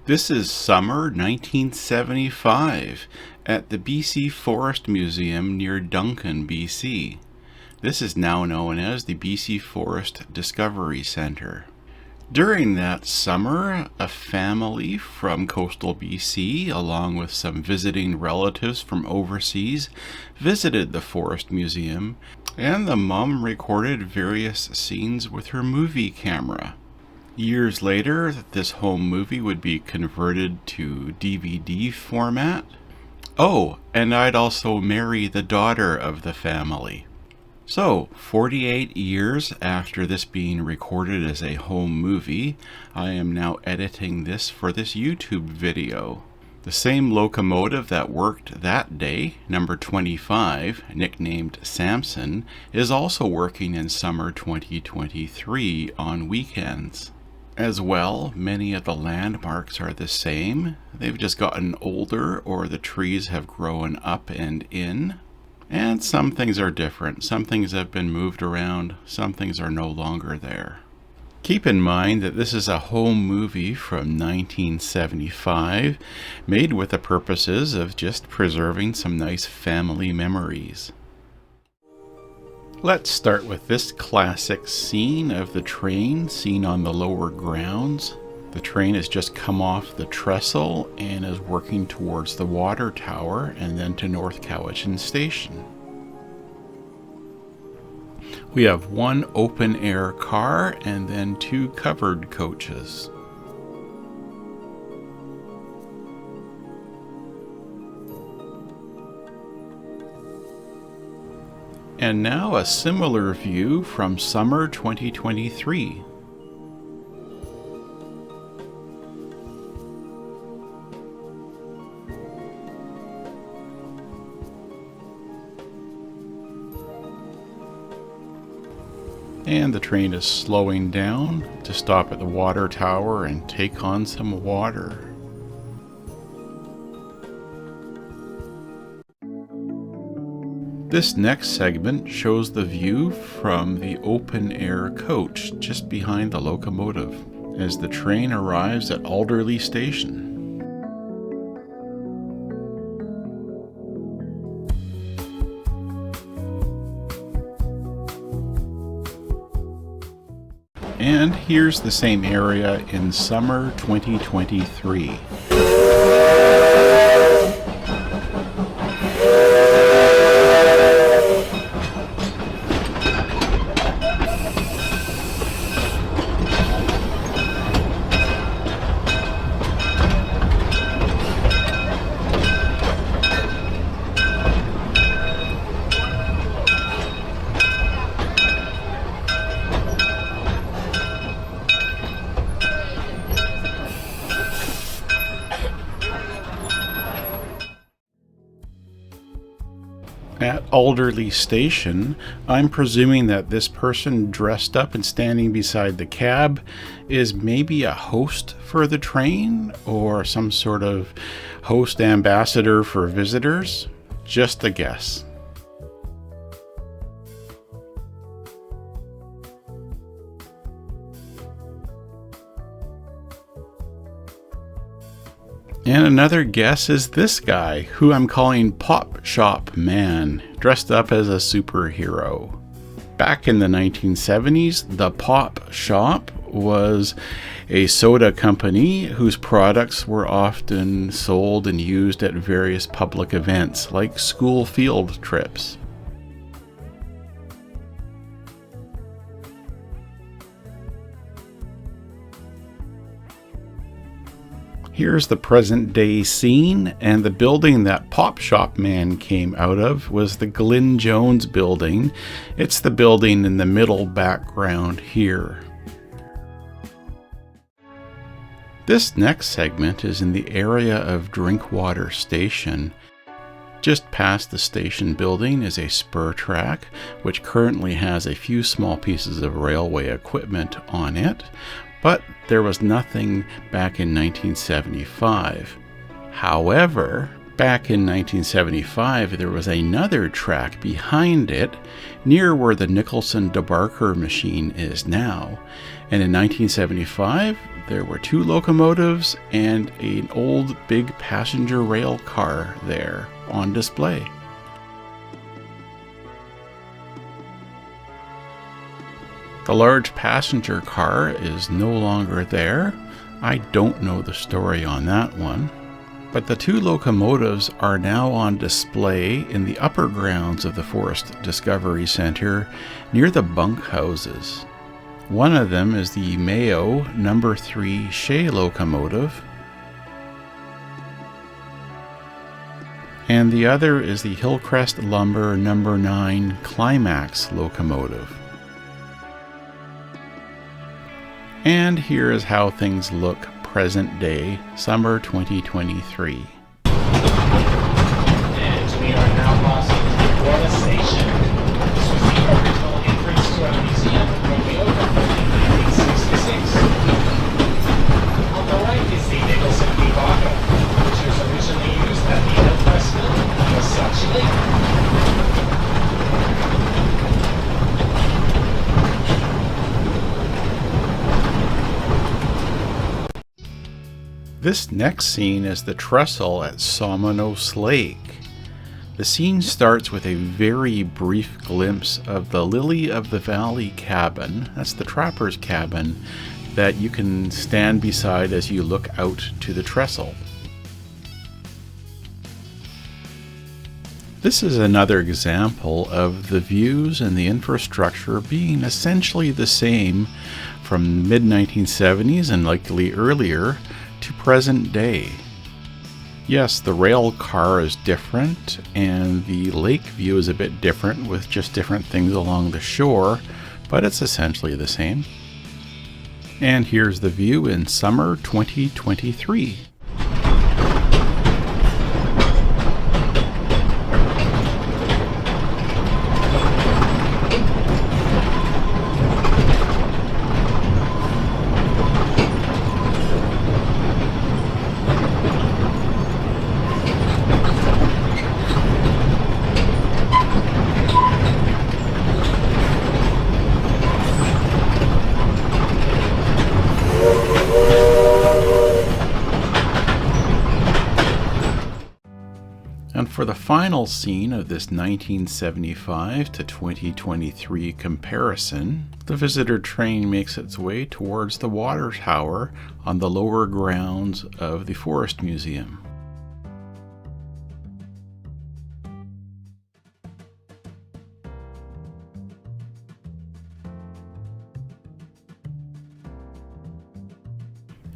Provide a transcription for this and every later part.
This is summer 1975 at the BC Forest Museum near Duncan, BC. This is now known as the BC Forest Discovery Centre. During that summer, a family from coastal BC, along with some visiting relatives from overseas, visited the Forest Museum, and the mom recorded various scenes with her movie camera. Years later, this home movie would be converted to DVD format. Oh, and I'd also marry the daughter of the family. So, 48 years after this being recorded as a home movie, I am now editing this for this YouTube video. The same locomotive that worked that day, number 25, nicknamed Samson, is also working in summer 2023 on weekends. As well, many of the landmarks are the same. They've just gotten older or the trees have grown up and in. And some things are different. Some things have been moved around. Some things are no longer there. Keep in mind that this is a home movie from 1975, made with the purposes of just preserving some nice family memories. Let's start with this classic scene of the train seen on the lower grounds. The train has just come off the trestle and is working towards the water tower and then to North Cowichan station. We have one open air car and then two covered coaches. And now a similar view from summer 2023. And the train is slowing down to stop at the water tower and take on some water. This next segment shows the view from the open-air coach just behind the locomotive as the train arrives at Alderly station. And here's the same area in summer 2023. At Alderly Station, I'm presuming that this person dressed up and standing beside the cab is maybe a host for the train or some sort of host ambassador for visitors. Just a guess. And another guess is this guy, who I'm calling Pop Shop Man, dressed up as a superhero. Back in the 1970s, the Pop Shop was a soda company whose products were often sold and used at various public events, like school field trips. Here's the present day scene, and the building that Pop Shop Man came out of was the Glyn Jones building. It's the building in the middle background here. This next segment is in the area of Drinkwater Station. Just past the station building is a spur track, which currently has a few small pieces of railway equipment on it. But there was nothing back in 1975. However, Back in 1975, there was another track behind it, near where the Nicholson debarker machine is now. And in 1975, there were 2 locomotives and an old big passenger rail car there on display. The large passenger car is no longer there. I don't know the story on that one. But the 2 locomotives are now on display in the upper grounds of the Forest Discovery Center near the bunkhouses. One of them is the Mayo No. 3 Shay locomotive, and the other is the Hillcrest Lumber No. 9 Climax locomotive. And here is how things look present day, summer 2023. And we are now crossing the station. This was the original entrance to our museum when we opened in 1966. On the right is the Nicholson Vulcan, which was originally used at the Hillcrest Mill as such later. This next scene is the trestle at Somenos Lake. The scene starts with a very brief glimpse of the Lily of the Valley cabin, that's the trapper's cabin, that you can stand beside as you look out to the trestle. This is another example of the views and the infrastructure being essentially the same from mid-1970s and likely earlier to present day. Yes, the rail car is different and the lake view is a bit different with just different things along the shore, but it's essentially the same. And here's the view in summer 2023. And for the final scene of this 1975 to 2023 comparison, the visitor train makes its way towards the water tower on the lower grounds of the Forest Museum.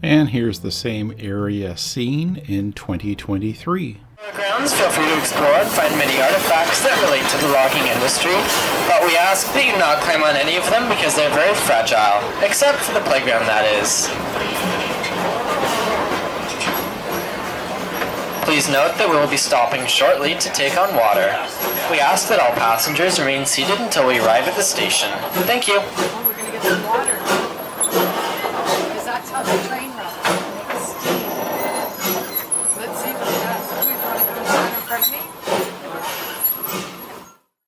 And here's the same area seen in 2023. Grounds, feel free to explore and find many artifacts that relate to the logging industry, but we ask that you not climb on any of them because they're very fragile, except for the playground, that is. Please note that we will be stopping shortly to take on water. We ask that all passengers remain seated until we arrive at the station. Thank you. We're going to get some water, because that's how the train runs.